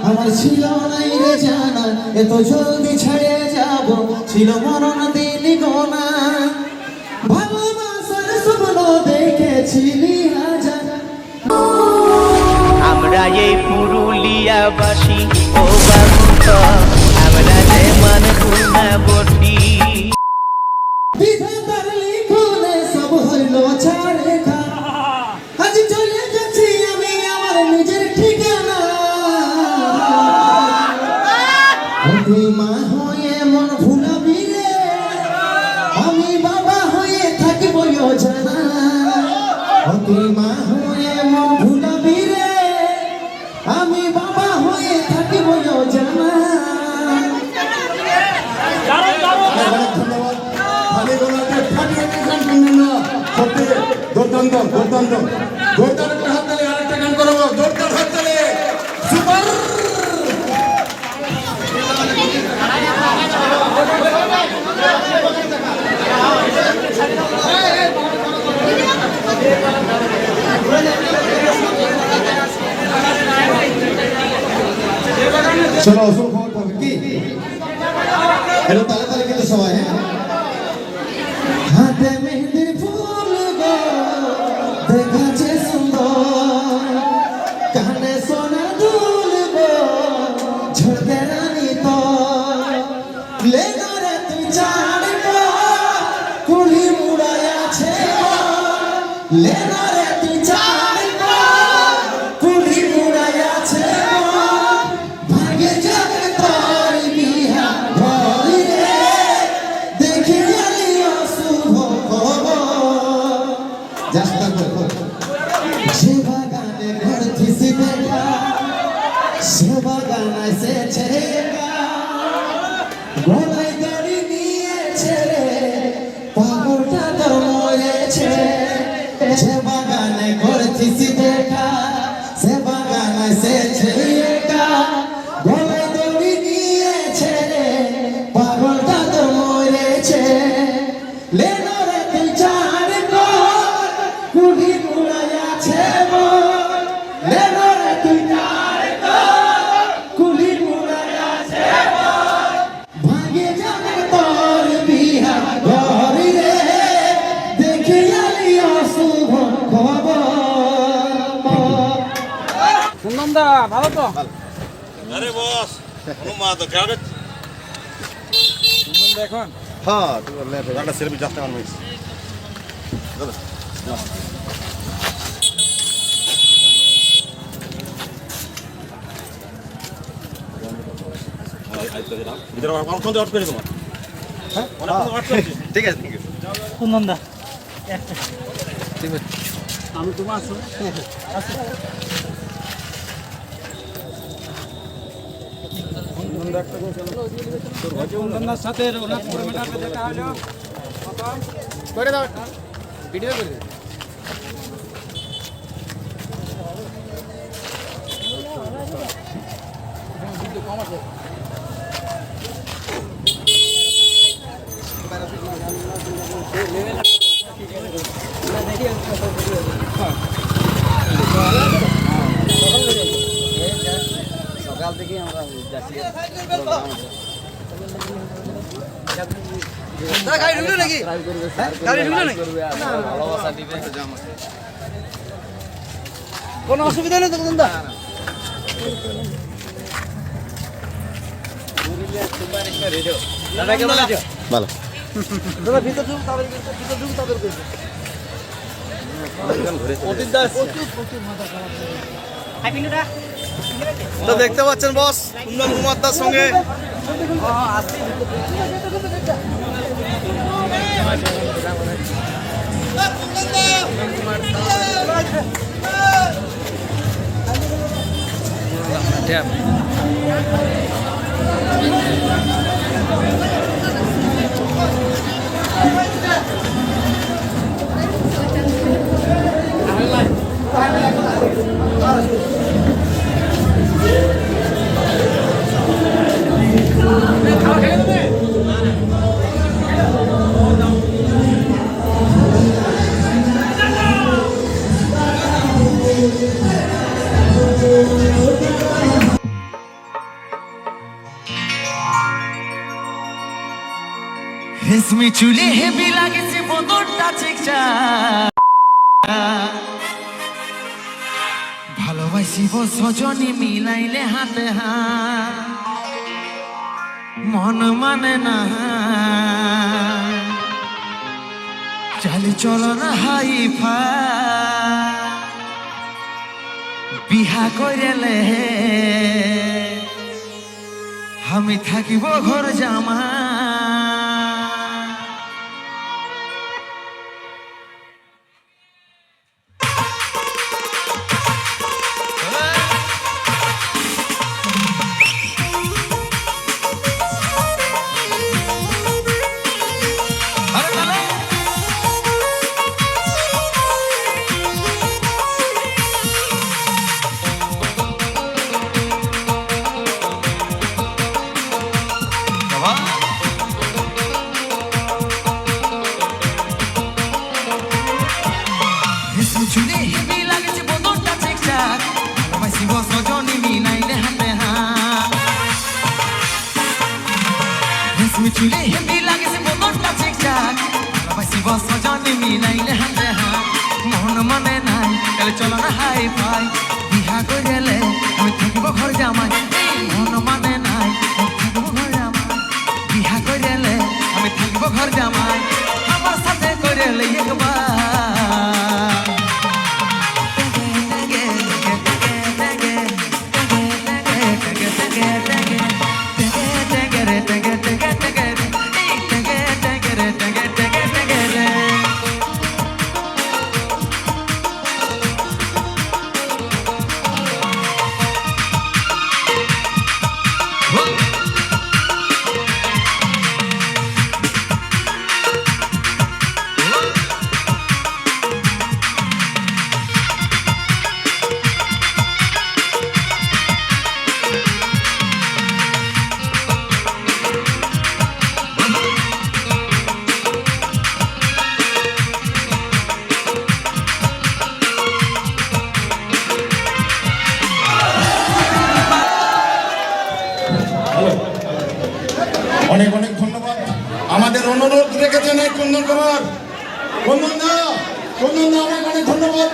আমার ছিল নাই রে জানা এত জলদি ছেড়ে যাব ছিল মরণ দিন গোনা ভালোবাসার স্বপ্ন দেখেছিলি হাজার আমরা এই পুরুলিয়াবাসী ও বাবুটা আমরা যেমন গুণাবতী বিধাতার লিখনে সব হইল ছাড়ে খা আজ চলে যাচ্ছি আমি আমার নিজের ঠিকানা তুই মা হয়ে মন ভুলাবি রে আমি বাবা হয়ে থাকিব জানা তুই মা হয়ে মন ভুলাবি রে আমি বাবা হয়ে থাকিব জানা চলো অসুখ খবর পাবে কি এটা তালে তালে কিন্তু সবাই হ্যাঁ হাতে মেহেন্দির ফুল গো দেখাচ্ছে সুন্দর কানে সোনা দুল গো ঝড়কে রানী তো লে করে তুই চাড় গো কুলি মুড়ায় আছে লে করে তুই চাড় গো কুলি মুড়ায় আছে ভাগে যাবে তোর বিহা ঘরে দেখে গেলি অশুভ খবর চেষ্টা কর সে বাগানে ঘুরছিস দেখা সে বাগান এসেছে গলায় গাড়ি নিয়েছে পাগলটা তো মরেছে সে বাগানে ঘুরছিস দেখা সে বাগান এসেছে গলায় দড়ি নিয়েছে পাগলটা তো মরেছে লেনো রে তুই চাড় গো কুড়ি মুড়ায় আছে লেনো রে তুই চাড় গো কুড়ি মুড়ায় আছে ভাগে যাবে তোর বিহা ঘরে রে দেখে আলি অশুভ খবর সুন্দরদা ভালো তো अरे बॉस हनुमान तो क्या সুন্দরদা এখন हाँ तू ले गाना सिर भी जाते हैं मैं इधर और कौन आउट करे तुम्हारा हैं ठीक है थैंक यू সুন্দরদা আমি তোমার সুন্দরদার সাথে রঘুনাথপুর মেলাতে দেখা হলো করে দাও ভিডিও করে দাও সকাল থেকে আমরা যাচ্ছি গাড়ি ঢুকলো নাকি গাড়ি ঢুকলো নাকি ভালোবাসা দিবে কোনো অসুবিধা নেই তো দাদা দাদা কেমন আছো ভালো দাদা ভিতর ঢুক তাদের ভিতর ঢুক তাদের কইছে অতীত দাস তো দেখতে পাচ্ছেন বস কুন্দন কুমার দার সঙ্গে রেশমি চুলে হেভি লাগেছে বদনটা চিকচা ভালোবাসিব সজনী মিলাইলে হাতে হাত মন মানে না চালি চলন হাইফা বিহা কইরেলে আমি থাকিব ঘর জামা চুলে হেবি লাগেছে বদনটা চিকচাক ভালোবাসিব সজনী মিলাইলে হাতে হাত রেশমি চুলে হেবি লাগেছে বদনটা চিকচাক ভালোবাসিব সজনী মিলাইলে হাতে হাত মন মানে নাই তাহলে চলো না হাই ফাই বিহা কইরেলে আমি থাকিব ঘর জামাই মন মানে নাই থাকিব ঘর জামাই বিহা কইরেলে আমি থাকিব ঘর জামাই আমার সাথে কইরেলে একবার অনেক অনেক ধন্যবাদ আমাদের অনুরোধ রেখেছেন এই কুন্দন কুমার কুন্দন দা অনেক অনেক ধন্যবাদ